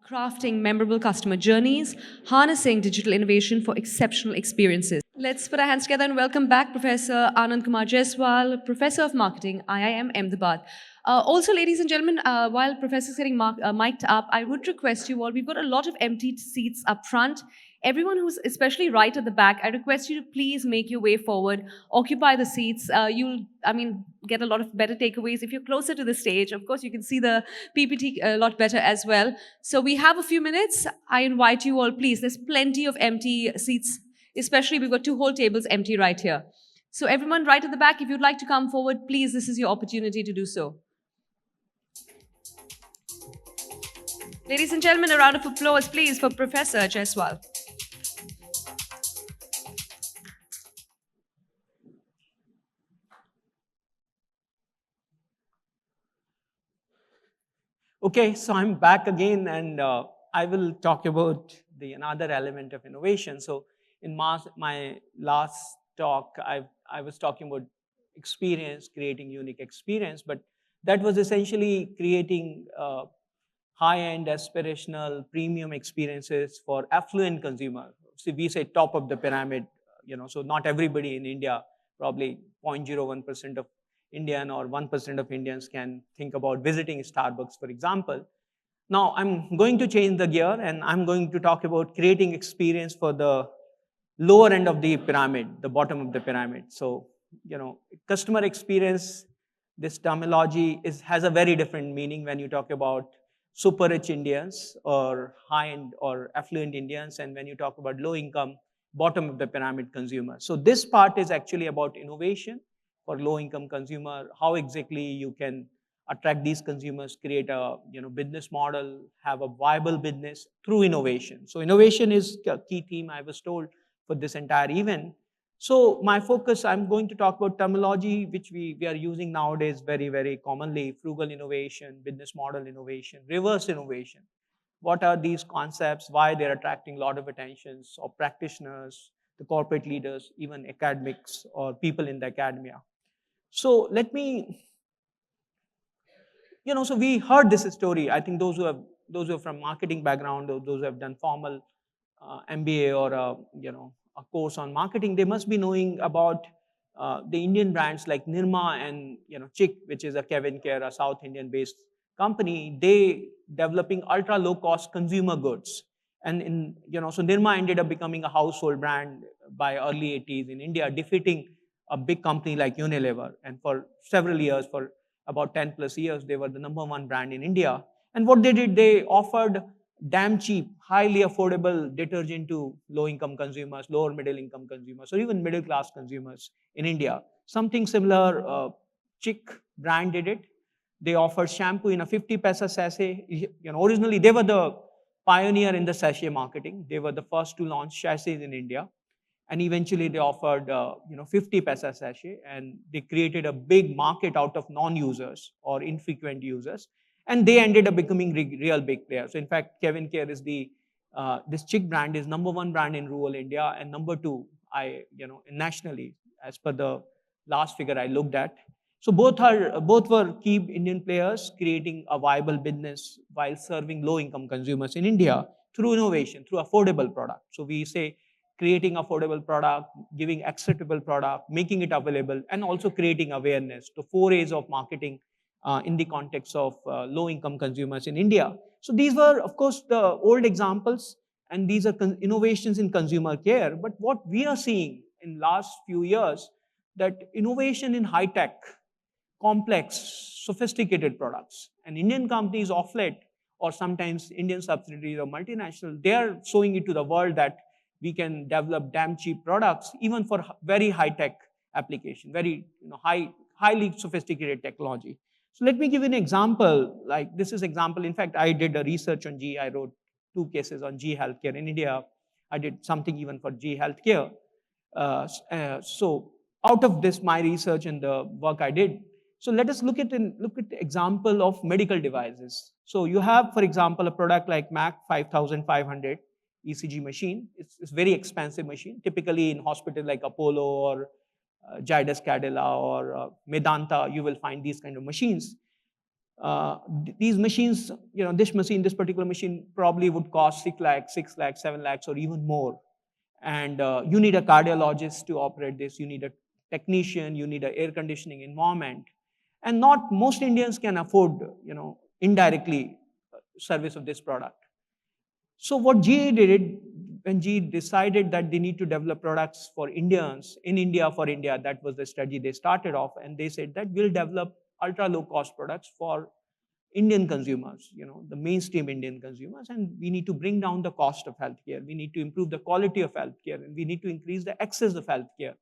crafting memorable customer journeys, harnessing digital innovation for exceptional experiences. Let's put our hands together and welcome back Professor Anand Kumar Jaiswal, Professor of Marketing, IIM Ahmedabad. Also, ladies and gentlemen, while Professor is getting mic'd up, I would request you all, we've got a lot of empty seats up front. Everyone who's especially right at the back, I request you to please make your way forward, occupy the seats. Get a lot of better takeaways. If you're closer to the stage, of course, you can see the PPT a lot better as well. So we have a few minutes. I invite you all, please. There's plenty of empty seats, especially we've got 2 whole tables empty right here. So everyone right at the back, if you'd like to come forward, please, this is your opportunity to do so. Ladies and gentlemen, a round of applause, please, for Professor Jaiswal. Okay, so I'm back again, and I will talk about another element of innovation. So in my last talk, I was talking about experience, creating unique experience, but that was essentially creating high-end, aspirational, premium experiences for affluent consumers. So we say top of the pyramid, so not everybody in India, probably 0.01% of Indian or 1% of Indians can think about visiting Starbucks, for example. Now, I'm going to change the gear, and I'm going to talk about creating experience for the lower end of the pyramid, the bottom of the pyramid. So, customer experience, this terminology has a very different meaning when you talk about super rich Indians or high-end or affluent Indians, and when you talk about low-income, bottom of the pyramid consumers. So this part is actually about innovation for low-income consumer, how exactly you can attract these consumers, create a business model, have a viable business through innovation. So innovation is a key theme, I was told, for this entire event. So my focus, I'm going to talk about terminology which we are using nowadays very, very commonly: frugal innovation, business model innovation, reverse innovation. What are these concepts? Why they're attracting a lot of attentions of practitioners, the corporate leaders, even academics or people in the academia. So let me, so we heard this story. I think those who are from marketing background, or those who have done formal MBA or a course on marketing, they must be knowing about the Indian brands like Nirma and Chick, which is a Kevin Care, a South Indian based company. They developing ultra low cost consumer goods, and so Nirma ended up becoming a household brand by early 80s in India, defeating a big company like Unilever. And for several years, for about 10 plus years, they were the #1 brand in India. And what they did, they offered damn cheap, highly affordable detergent to low-income consumers, lower middle-income consumers, or even middle-class consumers in India. Something similar, Chick brand did it. They offered shampoo in a 50 paisa sachet. Originally they were the pioneer in the sachet marketing. They were the first to launch sachets in India. And eventually they offered 50 paisa sachet, and they created a big market out of non-users or infrequent users, and they ended up becoming real big players. So in fact, Kevin Care is this Chick brand is #1 brand in rural India, and #2 nationally, as per the last figure I looked at. So both were key Indian players creating a viable business while serving low-income consumers in India through innovation, through affordable product. So we say creating affordable product, giving acceptable product, making it available, and also creating awareness. The 4 A's of marketing in the context of low-income consumers in India. So these were, of course, the old examples, and these are innovations in consumer care. But what we are seeing in last few years, that innovation in high-tech, complex, sophisticated products, and Indian companies of late, or sometimes Indian subsidiaries or multinational, they are showing it to the world that we can develop damn cheap products, even for very high-tech application, very highly sophisticated technology. So let me give you an example. Like this is example. In fact, I did a research on GE. I wrote 2 cases on GE Healthcare in India. I did something even for GE Healthcare. So out of this, my research and the work I did. So let us look at the example of medical devices. So you have, for example, a product like Mac 5500. ECG machine. It's very expensive machine. Typically in hospitals like Apollo or Zydus Cadila or Medanta, you will find these kind of machines. These machines, this particular machine probably would cost 6 lakhs, 6 lakhs, 7 lakhs, or even more. And you need a cardiologist to operate this. You need a technician. You need an air conditioning environment. And not most Indians can afford, indirectly service of this product. So what GE did, when GE decided that they need to develop products for Indians, in India for India, that was the strategy they started off, and they said that we'll develop ultra low cost products for Indian consumers, the mainstream Indian consumers, and we need to bring down the cost of healthcare. We need to improve the quality of healthcare, and we need to increase the access of healthcare.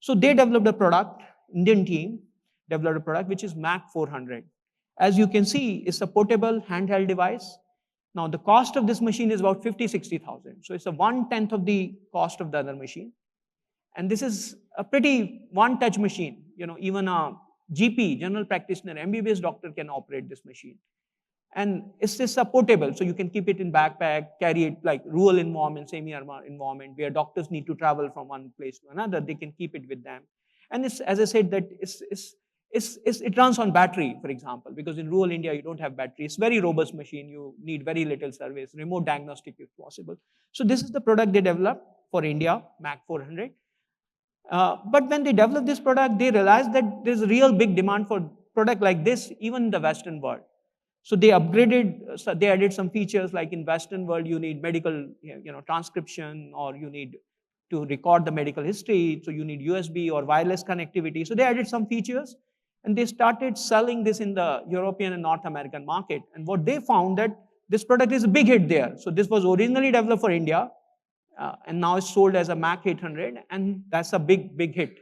So they developed a product, Indian team developed a product which is Mac 400. As you can see, it's a portable handheld device. Now the cost of this machine is about 50-60,000. So it's a 1/10 of the cost of the other machine. And this is a pretty one-touch machine. Even a GP, general practitioner, MBBS doctor can operate this machine. And it's just a portable, so you can keep it in backpack, carry it like rural environment, semi-urban environment, where doctors need to travel from one place to another. They can keep it with them. And it's, as I said, that it runs on battery, for example, because in rural India, you don't have battery. It's very robust machine. You need very little service, remote diagnostic if possible. So this is the product they developed for India, Mac 400. But when they developed this product, they realized that there's a real big demand for product like this, even in the Western world. So they upgraded, so they added some features like in Western world, you need medical transcription, or you need to record the medical history. So you need USB or wireless connectivity. So they added some features, and they started selling this in the European and North American market. And what they found that this product is a big hit there. So this was originally developed for India, and now it's sold as a Mac 800, and that's a big hit.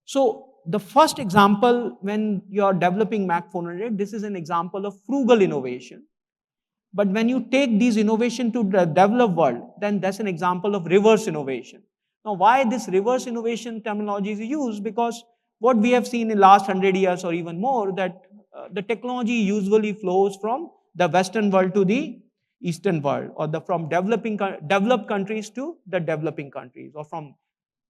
So the first example, when you're developing Mac 400, this is an example of frugal innovation. But when you take these innovation to the developed world, then that's an example of reverse innovation. Now, why this reverse innovation terminology is used? Because what we have seen in last 100 years or even more, that the technology usually flows from the Western world to the Eastern world, or from developed countries to the developing countries, or from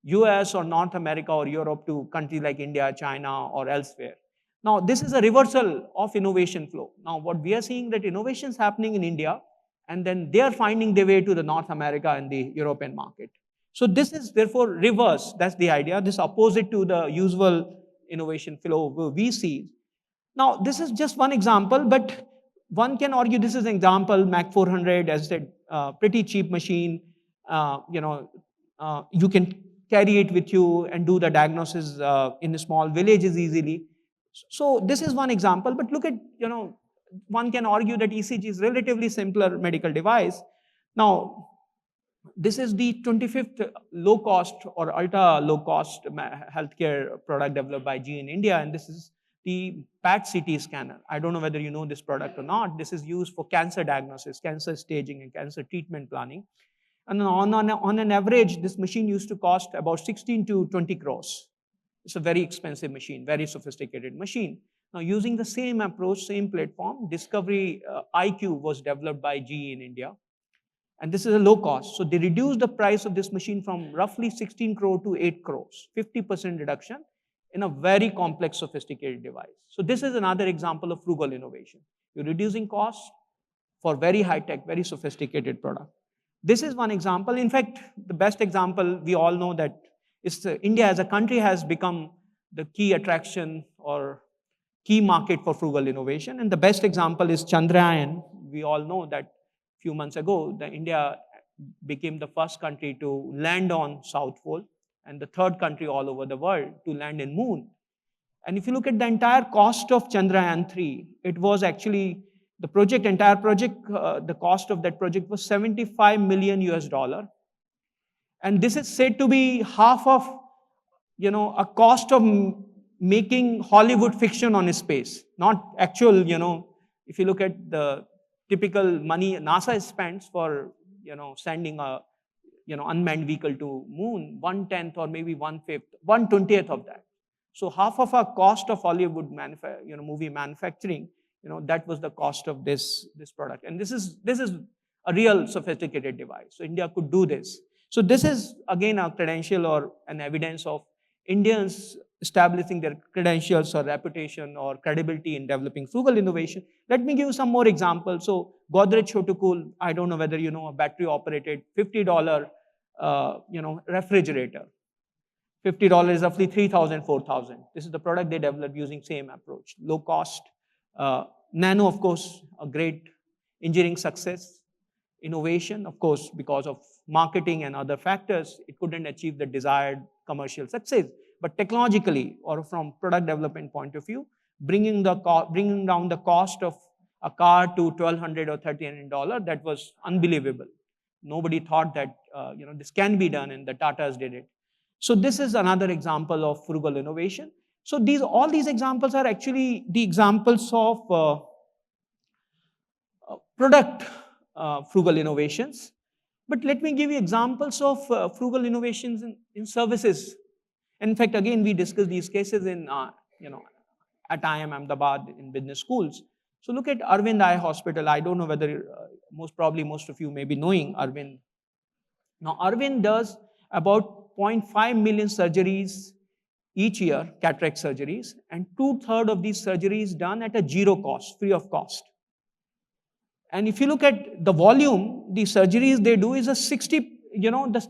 US or North America or Europe to countries like India, China, or elsewhere. Now, this is a reversal of innovation flow. Now, what we are seeing, that innovation is happening in India, and then they are finding their way to the North America and the European market. So this is therefore reverse. That's the idea. This opposite to the usual innovation flow we see. Now, this is just one example, but one can argue this is an example. Mac 400, as I said, pretty cheap machine. You can carry it with you and do the diagnosis in small villages easily. So this is one example, but look at, one can argue that ECG is relatively simpler medical device. Now, this is the 25th low cost or ultra low cost healthcare product developed by GE in India, and this is the PET-CT scanner. I don't know whether you know this product or not. This is used for cancer diagnosis, cancer staging, and cancer treatment planning. And on an average, this machine used to cost about 16 to 20 crores. It's a very expensive machine, very sophisticated machine. Now, using the same approach, same platform, Discovery IQ was developed by GE in India. And this is a low cost. So they reduced the price of this machine from roughly 16 crore to 8 crores, 50% reduction in a very complex, sophisticated device. So this is another example of frugal innovation. You're reducing costs for very high-tech, very sophisticated product. This is one example. In fact, the best example, we all know that India as a country has become the key attraction or key market for frugal innovation. And the best example is Chandrayaan. We all know that a few months ago, India became the first country to land on South Pole and the third country all over the world to land in Moon. And if you look at the entire cost of Chandrayaan 3, it was actually entire project, the cost of that project was $75 million US. And this is said to be half of, a cost of making Hollywood fiction on space. Not actual, if you look at the typical money NASA spends for, sending a, unmanned vehicle to Moon, 1/10 or maybe 1/5, 1/20th of that. So half of our cost of Hollywood movie manufacturing, that was the cost of this product. And this is a real sophisticated device. So India could do this. So this is again a credential or an evidence of Indians establishing their credentials or reputation or credibility in developing frugal innovation. Let me give you some more examples. So Godrej Chotukul, I don't know whether you know, a battery operated $50 refrigerator. $50 is roughly 3,000, 4,000. This is the product they developed using same approach. Low cost. Nano, of course, a great engineering success. Innovation, of course, because of marketing and other factors, it couldn't achieve the desired commercial success. But technologically, or from product development point of view, bringing down the cost of a car to $1,200 or $1,300, that was unbelievable. Nobody thought that this can be done, and the Tatas did it. So this is another example of frugal innovation. So all these examples are actually the examples of product frugal innovations. But let me give you examples of frugal innovations in services. In fact, again, we discussed these cases in, at IIM Ahmedabad in business schools. So look at Arvind Eye Hospital. I don't know whether, probably most of you may be knowing Arvind. Now, Arvind does about 0.5 million surgeries each year, cataract surgeries, and 2/3 of these surgeries done at a zero cost, free of cost. And if you look at the volume, the surgeries they do is a 60,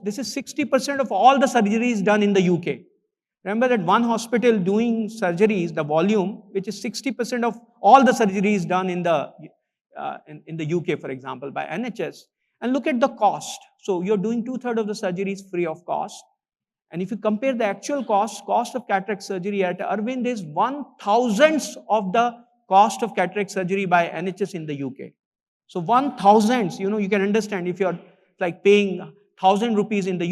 this is 60% of all the surgeries done in the UK. Remember that one hospital doing surgeries, the volume, which is 60% of all the surgeries done in the UK, for example, by NHS. And look at the cost. So you're doing 2/3 of the surgeries free of cost. And if you compare the actual cost of cataract surgery at Arvind is 1/1000th of the cost of cataract surgery by NHS in the UK. So 1/1000th, you can understand if you're like paying 1,000 rupees in the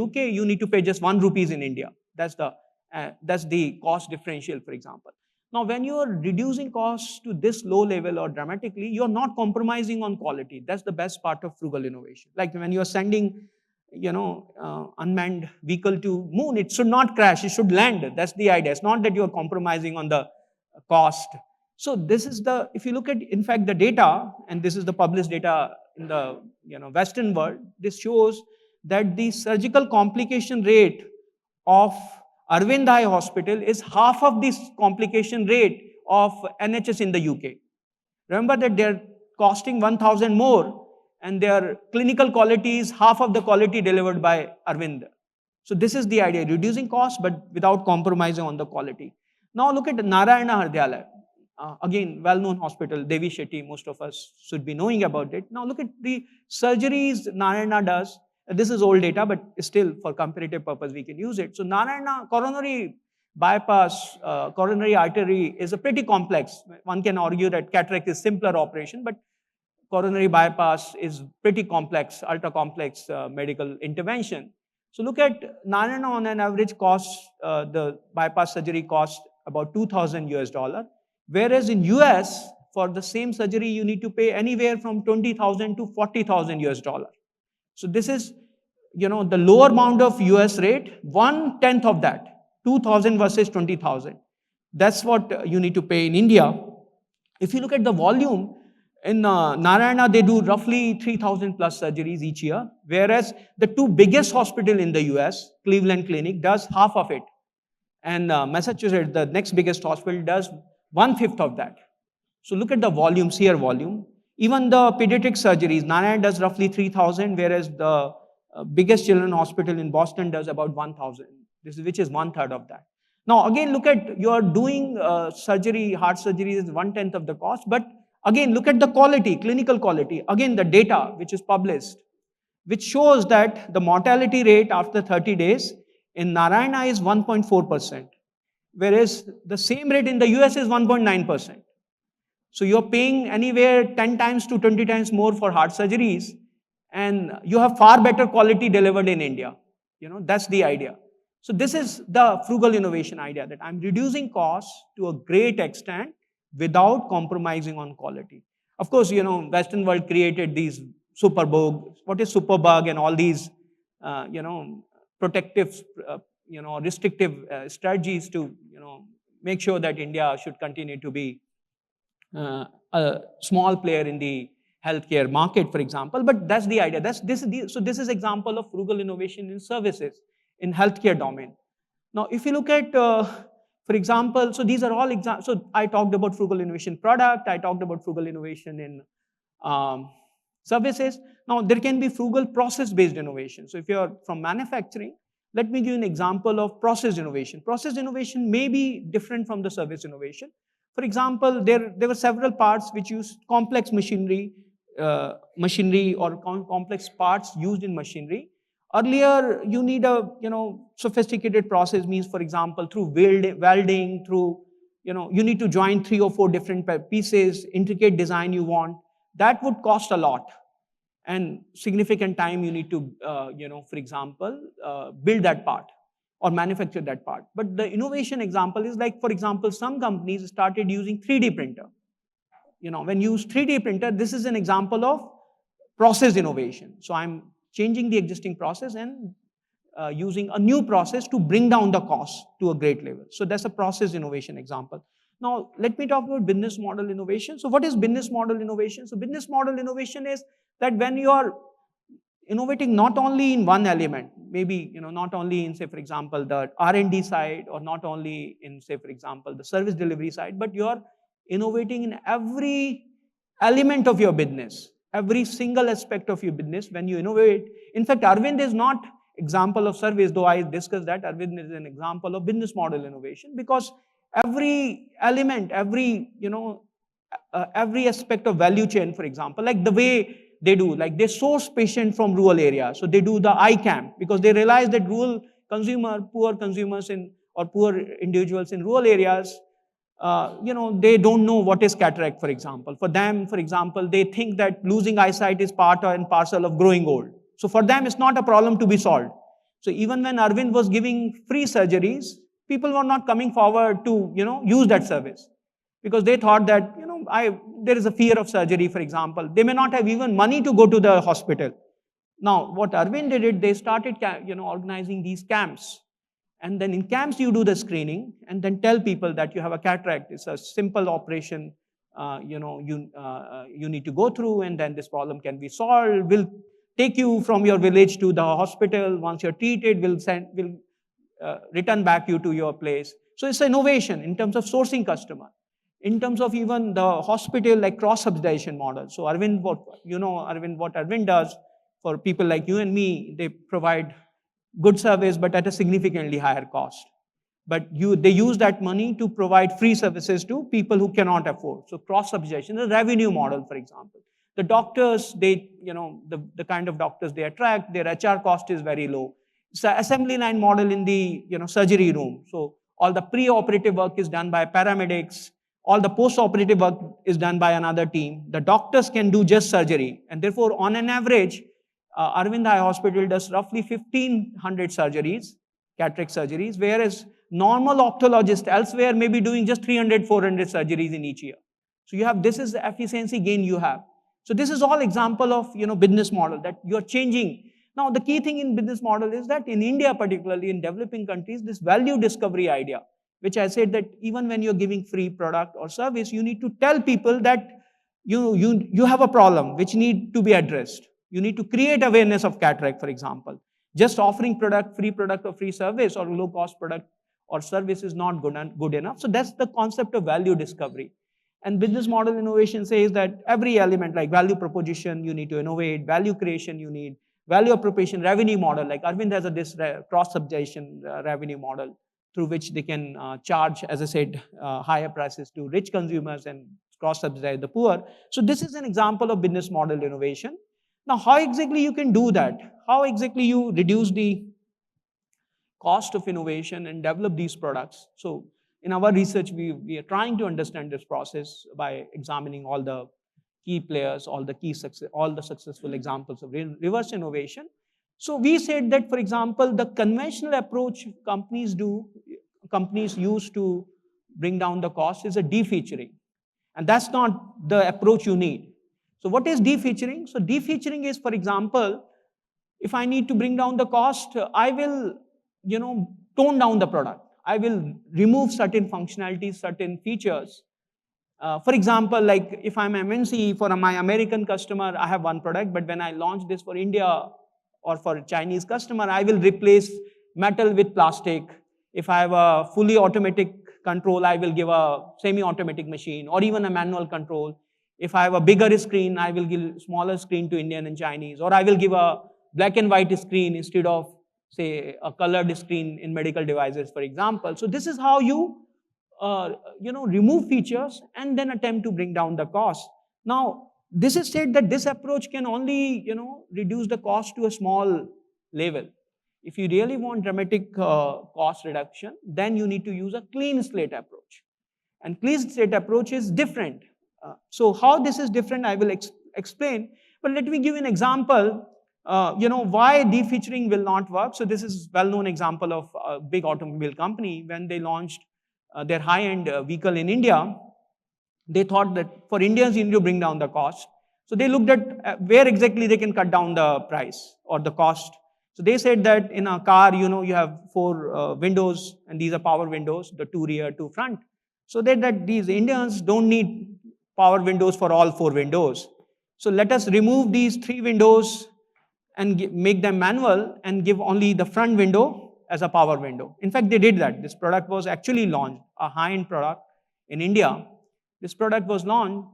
UK, you need to pay just 1 rupees in India. That's the cost differential, for example. Now, when you are reducing costs to this low level or dramatically, you're not compromising on quality. That's the best part of frugal innovation. Like when you're sending, unmanned vehicle to moon, it should not crash, it should land. That's the idea. It's not that you're compromising on the cost. So this is if you look at, in fact, the data, and this is the published data in the Western world, this shows that the surgical complication rate of Arvind Eye Hospital is half of this complication rate of NHS in the UK. Remember that they're costing 1,000 more, and their clinical quality is half of the quality delivered by Arvind. So this is the idea, reducing costs but without compromising on the quality. Now look at Narayana Hridyalaya. Again, well-known hospital, Devi Shetty, most of us should be knowing about it. Now look at the surgeries Narayana does. This is old data, but still for comparative purpose we can use it. So Narayana coronary bypass, coronary artery is a pretty complex. One can argue that cataract is simpler operation, but coronary bypass is pretty complex, ultra complex medical intervention. So look at Narayana on an average cost, the bypass surgery cost about $2,000. Whereas in US, for the same surgery, you need to pay anywhere from $20,000 to $40,000. So this is, the lower bound of US rate, 1/10 of that, 2,000 versus 20,000. That's what you need to pay in India. If you look at the volume, in Narayana, they do roughly 3,000 plus surgeries each year, whereas the two biggest hospitals in the US, Cleveland Clinic, does half of it. And Massachusetts, the next biggest hospital, does 1/5 of that. So look at the volume, sheer volume. Even the pediatric surgeries, Narayana does roughly 3,000, whereas the biggest children's hospital in Boston does about 1,000, which is 1/3 of that. Now again, look at, you're doing surgery, heart surgery is 1/10 of the cost, but again, look at the quality, clinical quality. Again, the data which is published, which shows that the mortality rate after 30 days in Narayana is 1.4%. Whereas the same rate in the US is 1.9%. So you're paying anywhere 10 times to 20 times more for heart surgeries, and you have far better quality delivered in India. That's the idea. So this is the frugal innovation idea, that I'm reducing costs to a great extent without compromising on quality. Of course, Western world created these superbug, what is superbug, and all these, protective, restrictive strategies to, make sure that India should continue to be a small player in the healthcare market, for example. But that's the idea. So this is example of frugal innovation in services in healthcare domain. Now, if you look at, for example, so these are all examples. So I talked about frugal innovation product. I talked about frugal innovation in services. Now, there can be frugal process-based innovation. So if you're from manufacturing, let me give you an example of process innovation. Process innovation may be different from the service innovation. For example, there were several parts which use complex machinery, or complex parts used in machinery. Earlier, you need a sophisticated process. Means, for example, through welding, through you need to join 3 or 4 different pieces, intricate design you want. That would cost a lot and significant time. You need to for example, build that part or manufacture that part. But the innovation example is like, for example, some companies started using 3D printer. When you use 3D printer, this is an example of process innovation. So I'm changing the existing process and using a new process to bring down the cost to a great level. So that's a process innovation example. Now, let me talk about business model innovation. So what is business model innovation? So business model innovation is that when you are innovating not only in one element, maybe not only in, say, for example, the R&D side, or not only in, say, for example, the service delivery side, but you are innovating in every element of your business, every single aspect of your business. When you innovate, in fact, Arvind is not example of service, though I discussed that. Arvind is an example of business model innovation, because every element, every aspect of value chain, for example, like the way they do, like they source patient from rural areas. So they do the eye camp because they realize that poor consumers or poor individuals in rural areas, they don't know what is cataract, for example. For them, for example, they think that losing eyesight is part and parcel of growing old. So for them, it's not a problem to be solved. So even when Arvind was giving free surgeries, people were not coming forward to, use that service, because they thought that, there is a fear of surgery, for example. They may not have even money to go to the hospital. Now, what Arvind did, they started, organizing these camps. And then in camps, you do the screening and then tell people that you have a cataract. It's a simple operation, you need to go through, and then this problem can be solved. We'll take you from your village to the hospital. Once you're treated, we'll return back you to your place. So it's innovation in terms of sourcing customer. In terms of even the hospital, like cross-subsidization model. So Arvind, what Arvind does for people like you and me, they provide good service, but at a significantly higher cost. But they use that money to provide free services to people who cannot afford. So cross-subsidization, the revenue model, for example. The doctors, the kind of doctors they attract, their HR cost is very low. It's an assembly line model in the surgery room. So all the pre-operative work is done by paramedics. All the post-operative work is done by another team. The doctors can do just surgery. And therefore, on an average, Arvind Eye Hospital does roughly 1,500 surgeries, cataract surgeries, whereas normal ophthalmologists elsewhere may be doing just 300, 400 surgeries in each year. So this is the efficiency gain you have. So this is all example of business model that you're changing. Now, the key thing in business model is that in India, particularly in developing countries, this value discovery idea, which I said that even when you're giving free product or service, you need to tell people that you have a problem which need to be addressed. You need to create awareness of cataract, for example. Just offering free product or free service or low cost product or service is not good enough. So that's the concept of value discovery. And business model innovation says that every element, like value proposition, you need to innovate, value creation, you need value appropriation, revenue model, like Arvind has this cross-subsidization revenue model through which they can charge, as I said, higher prices to rich consumers and cross-subsidize the poor. So this is an example of business model innovation. Now, how exactly you can do that? How exactly you reduce the cost of innovation and develop these products? So in our research, we are trying to understand this process by examining all the key players, all the successful examples of reverse innovation. So we said that, for example, the conventional approach companies use to bring down the cost is a defeaturing. And that's not the approach you need. So what is defeaturing? So defeaturing is, for example, if I need to bring down the cost, I will, tone down the product. I will remove certain functionalities, certain features. For example, like if I'm MNC, for my American customer, I have one product, but when I launch this for India or for a Chinese customer, I will replace metal with plastic. If I have a fully automatic control, I will give a semi-automatic machine or even a manual control. If I have a bigger screen, I will give smaller screen to Indian and Chinese, or I will give a black and white screen instead of, say, a colored screen in medical devices, for example. So this is how you, remove features and then attempt to bring down the cost. Now, this is said that this approach can only, reduce the cost to a small level. If you really want dramatic cost reduction, then you need to use a clean slate approach. And clean slate approach is different. So how this is different, I will explain. But let me give an example, why defeaturing will not work. So this is well-known example of a big automobile company. When they launched their high-end vehicle in India, they thought that for Indians, you need to bring down the cost. So they looked at where exactly they can cut down the price or the cost. So they said that in a car, you have 4 windows, and these are power windows, the 2 rear, 2 front. So that these Indians don't need power windows for all 4 windows. So let us remove these 3 windows and make them manual and give only the front window as a power window. In fact, they did that. This product was actually launched, a high-end product in India. This product was launched,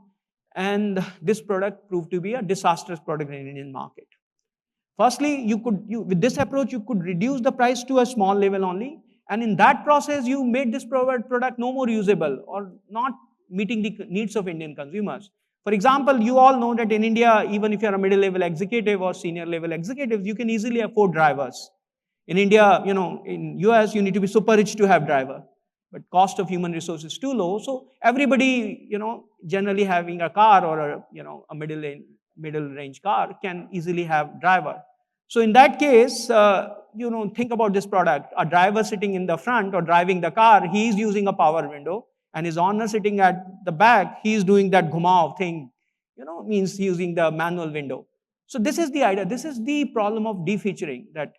and this product proved to be a disastrous product in the Indian market. Firstly, with this approach, you could reduce the price to a small level only, and in that process, you made this product no more usable or not meeting the needs of Indian consumers. For example, you all know that in India, even if you're a middle-level executive or senior-level executive, you can easily afford drivers. In India, in US, you need to be super rich to have driver, but cost of human resources is too low. So everybody, generally having a car or a middle-range car can easily have driver. So in that case, think about this product. A driver sitting in the front or driving the car, he is using a power window, and his owner sitting at the back, he is doing that ghumao thing, means using the manual window. So this is the idea. This is the problem of defeaturing, that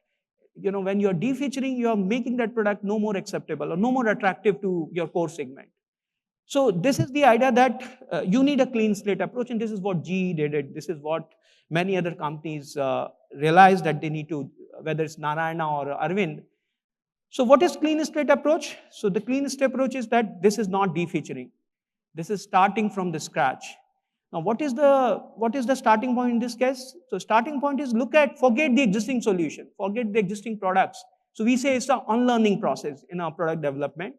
when you're defeaturing, you're making that product no more acceptable or no more attractive to your core segment. So this is the idea that you need a clean slate approach, and this is what GE did it. This is what many other companies realized that they need to, whether it's Narayana or Arvind. So what is clean slate approach? So the clean slate approach is that this is not defeaturing. This is starting from the scratch. Now, what is the starting point in this case? So starting point is forget the existing solution, forget the existing products. So we say it's an unlearning process in our product development.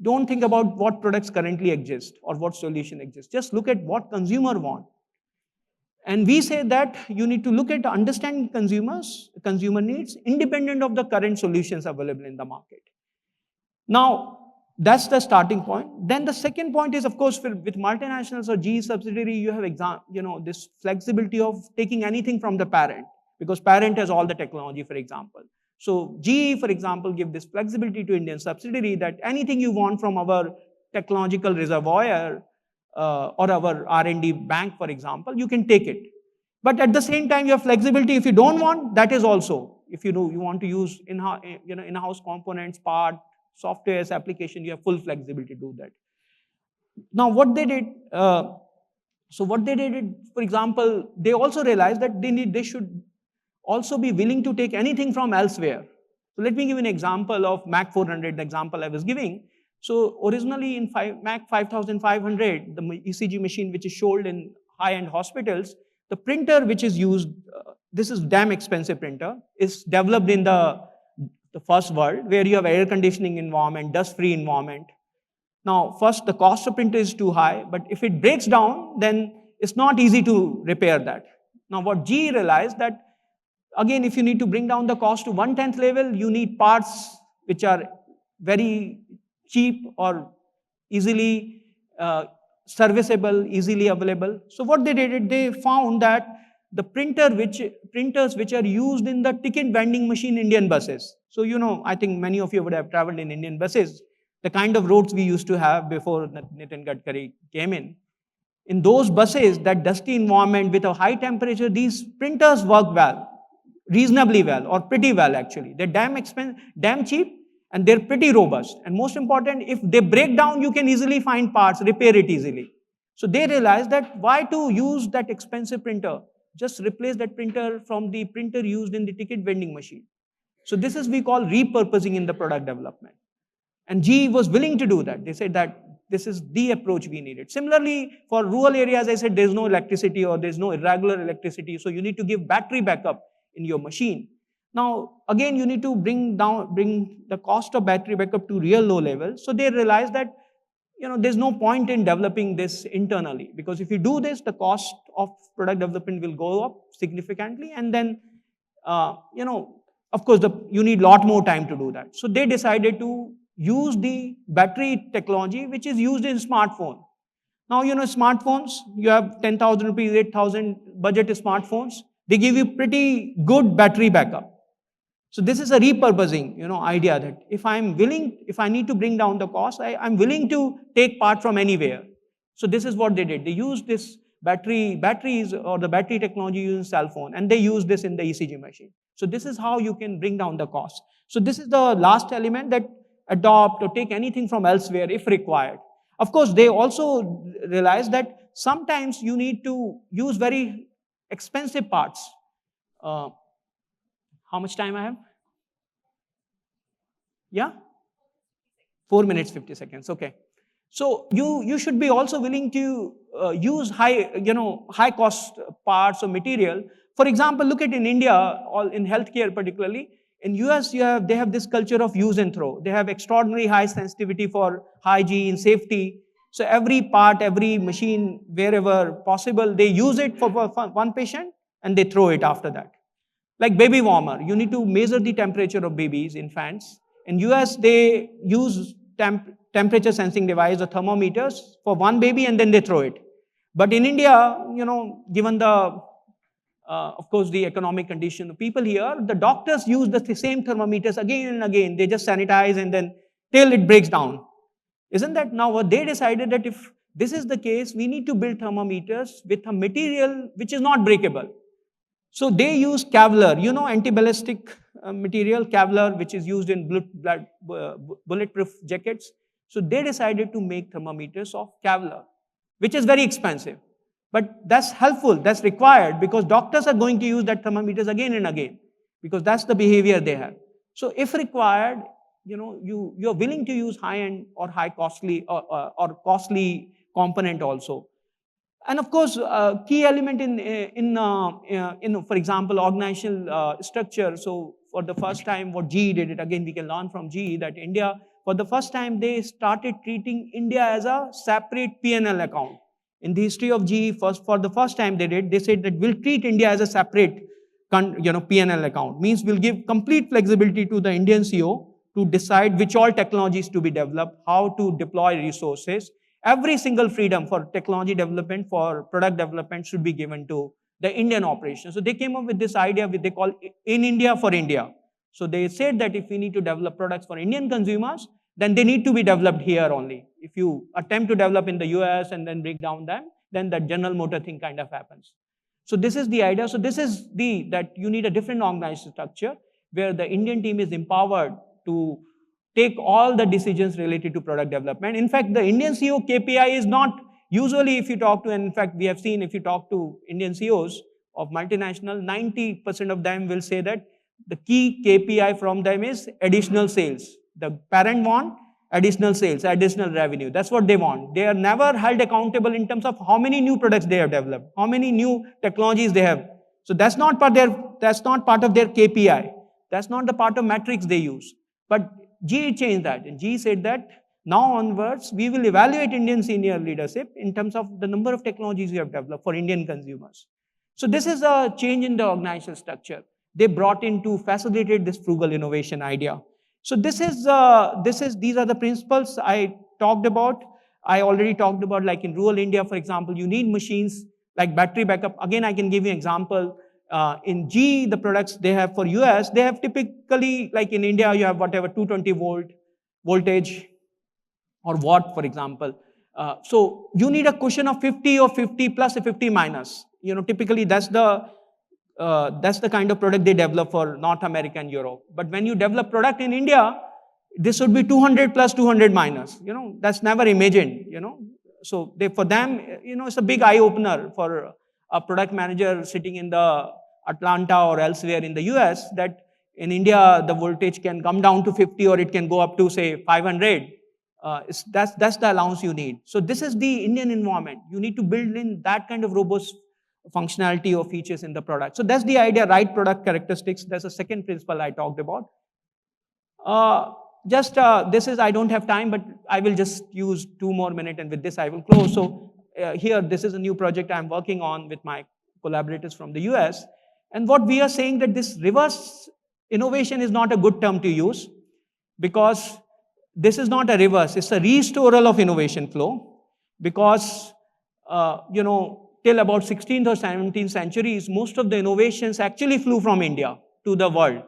Don't think about what products currently exist or what solution exists. Just look at what consumer want. And we say that you need to look at understanding consumer needs, independent of the current solutions available in the market. Now, that's the starting point. Then the second point is, of course, with multinationals or GE subsidiary, you have this flexibility of taking anything from the parent, because parent has all the technology, for example. So GE, for example, give this flexibility to Indian subsidiary that anything you want from our technological reservoir or our R&D bank, for example, you can take it. But at the same time, you have flexibility. If you don't want, that is also. If you want to use in-house components, part, softwares, application, you have full flexibility to do that. Now, what they did, for example, they also realized that they should also be willing to take anything from elsewhere. So let me give an example of Mac 400, the example I was giving. So originally in Mac 5500, the ECG machine which is sold in high-end hospitals, the printer which is used, this is damn expensive printer, is developed in the first world, where you have air conditioning environment, dust-free environment. Now, first, the cost of printer is too high, but if it breaks down, then it's not easy to repair that. Now, what GE realized that, again, if you need to bring down the cost to 1/10 level, you need parts which are very cheap or easily serviceable, easily available. So what they did, they found that the printers which are used in the ticket vending machine Indian buses. So, I think many of you would have traveled in Indian buses, the kind of roads we used to have before Nitin Gadkari came in. In those buses, that dusty environment with a high temperature, these printers work well, reasonably well, or pretty well actually. They're damn cheap, and they're pretty robust. And most important, if they break down, you can easily find parts, repair it easily. So they realized that why to use that expensive printer? Just replace that printer from the printer used in the ticket vending machine. So this is we call repurposing in the product development. And GE was willing to do that. They said that this is the approach we needed. Similarly, for rural areas, I said there's no electricity or there's no irregular electricity, so you need to give battery backup in your machine. Now, again, you need to bring the cost of battery backup to real low level. So they realized that there's no point in developing this internally, because if you do this, the cost of product development will go up significantly, and then of course you need a lot more time to do that. So they decided to use the battery technology which is used in smartphone. Now smartphones, you have 10,000 rupees, 8,000 budget smartphones, they give you pretty good battery backup. So this is a repurposing, idea that if I need to bring down the cost, I'm willing to take part from anywhere. So this is what they did. They used this batteries or the battery technology used in cell phone, and they use this in the ECG machine. So this is how you can bring down the cost. So this is the last element, that adopt or take anything from elsewhere if required. Of course, they also realize that sometimes you need to use very expensive parts. How much time I have? Yeah? 4 minutes, 50 seconds. Okay. So you should be also willing to use high cost parts or material. For example, look at in India, or in healthcare particularly. In US, they have this culture of use and throw. They have extraordinary high sensitivity for hygiene, safety. So every part, every machine, wherever possible, they use it for one patient and they throw it after that. Like baby warmer, you need to measure the temperature of babies, infants. In US, they use temperature sensing device or thermometers for one baby and then they throw it. But in India, given the, of course, the economic condition of people here, the doctors use the same thermometers again and again. They just sanitize and then till it breaks down. Isn't that now what they decided, that if this is the case, we need to build thermometers with a material which is not breakable. So they use Kevlar, anti-ballistic material, Kevlar, which is used in bulletproof jackets. So they decided to make thermometers of Kevlar, which is very expensive. But that's helpful, that's required, because doctors are going to use that thermometers again and again, because that's the behavior they have. So if required, you're willing to use high-end or high costly or costly component also. And of course, key element in for example, organizational structure. So for the first time, what GE did it, again, we can learn from GE that India, for the first time, they started treating India as a separate P&L account. In the history of GE, for the first time they said that we'll treat India as a separate P&L account. Means we'll give complete flexibility to the Indian CEO to decide which all technologies to be developed, how to deploy resources. Every single freedom for technology development, for product development should be given to the Indian operation. So they came up with this idea which they call in India for India. So they said that if we need to develop products for Indian consumers, then they need to be developed here only. If you attempt to develop in the US and then break down them, then that General Motor thing kind of happens. So this is the idea. So this is that you need a different organizational structure where the Indian team is empowered to take all the decisions related to product development. In fact, the Indian CEO KPI is not usually, if you talk to, and in fact, we have seen if you talk to Indian CEOs of multinational, 90% of them will say that the key KPI from them is additional sales. The parent want additional sales, additional revenue. That's what they want. They are never held accountable in terms of how many new products they have developed, how many new technologies they have. So that's not part of their KPI. That's not the part of metrics they use. But GE changed that, and GE said that now onwards, we will evaluate Indian senior leadership in terms of the number of technologies we have developed for Indian consumers. So this is a change in the organizational structure. They brought in to facilitate this frugal innovation idea. So these are the principles I talked about. I already talked about, like in rural India, for example, you need machines like battery backup. Again, I can give you an example. In GE, the products they have for US, they have typically, like in India, you have whatever 220 voltage or watt, for example. So you need a cushion of 50 or 50 plus or 50 minus. Typically that's the kind of product they develop for North America and Europe. But when you develop product in India, this would be 200 plus 200 minus. That's never imagined. So for them, it's a big eye opener for a product manager sitting in the Atlanta or elsewhere in the US, that In India, the voltage can come down to 50 or it can go up to say 500. That's the allowance you need. So this is the Indian environment. You need to build in that kind of robust functionality or features in the product. So that's the idea, right product characteristics. That's the second principle I talked about. This is, I don't have time, but I will just use 2 more minutes and with this I will close. So here, this is a new project I'm working on with my collaborators from the US. And what we are saying that this reverse innovation is not a good term to use because this is not a reverse, it's a restoral of innovation flow because, till about 16th or 17th centuries, most of the innovations actually flew from India to the world.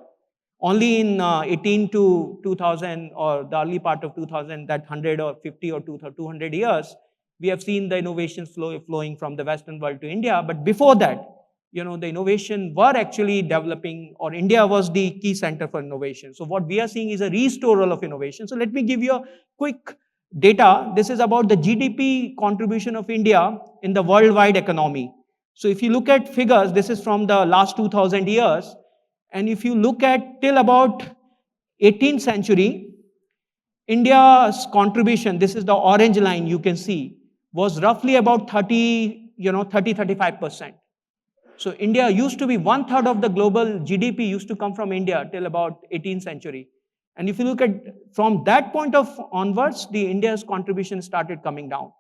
Only in 18 to 2000 or the early part of 2000, that 100 or 50 or 200 years, we have seen the innovations flowing from the Western world to India. But before that, the innovation were actually developing, or India was the key center for innovation. So what we are seeing is a restoral of innovation. So let me give you a quick data. This is about the GDP contribution of India in the worldwide economy. So if you look at figures, this is from the last 2000 years. And if you look at till about 18th century, India's contribution, this is the orange line you can see, was roughly about 35%. So India used to be 1/3 of the global GDP used to come from India till about 18th century. And if you look at from that point of onwards, the India's contribution started coming down.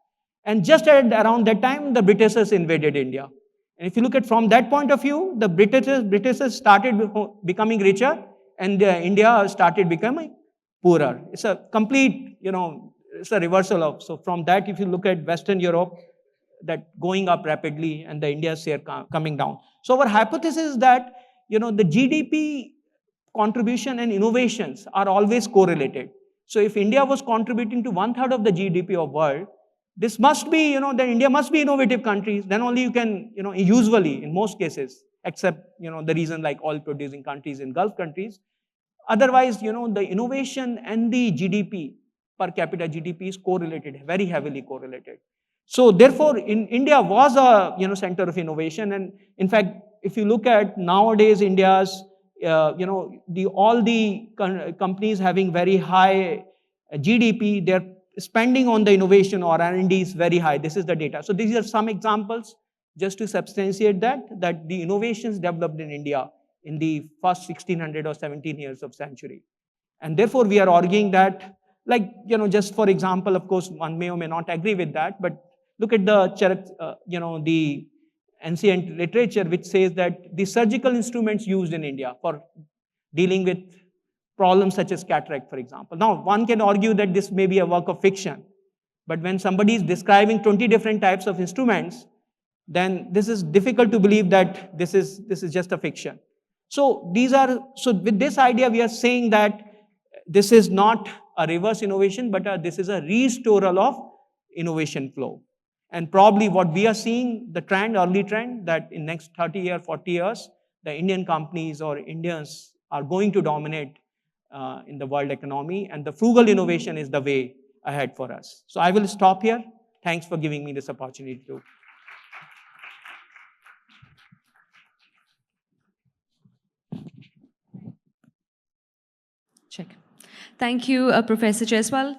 And just at around that time, the Britishers invaded India. And if you look at from that point of view, the Britishers started becoming richer and India started becoming poorer. It's a complete, it's a reversal of. So from that, if you look at Western Europe, that going up rapidly and the India's share coming down. So our hypothesis is that, the GDP contribution and innovations are always correlated. So if India was contributing to 1/3 of the GDP of world, this must be, that India must be innovative countries. Then only you can, usually in most cases, except, the reason like oil producing countries in Gulf countries. Otherwise, the innovation and the GDP, per capita GDP is correlated, very heavily correlated. So therefore, in India was a, center of innovation. And in fact, if you look at nowadays India's, all the companies having very high GDP, they're spending on the innovation or R&D is very high. This is the data. So these are some examples just to substantiate that the innovations developed in India in the first 1600 or 17 years of century. And therefore, we are arguing that, like, just for example, of course, one may or may not agree with that, but look at the ancient literature which says that the surgical instruments used in India for dealing with problems such as cataract, for example. Now, one can argue that this may be a work of fiction, but when somebody is describing 20 different types of instruments, then this is difficult to believe that this is just a fiction. So with this idea, we are saying that this is not a reverse innovation, but this is a restoral of innovation flow. And probably what we are seeing, the trend, early trend, that in next 30 years, 40 years, the Indian companies or Indians are going to dominate in the world economy, and the frugal innovation is the way ahead for us. So I will stop here. Thanks for giving me this opportunity to. Check. Thank you, Professor Jaiswal.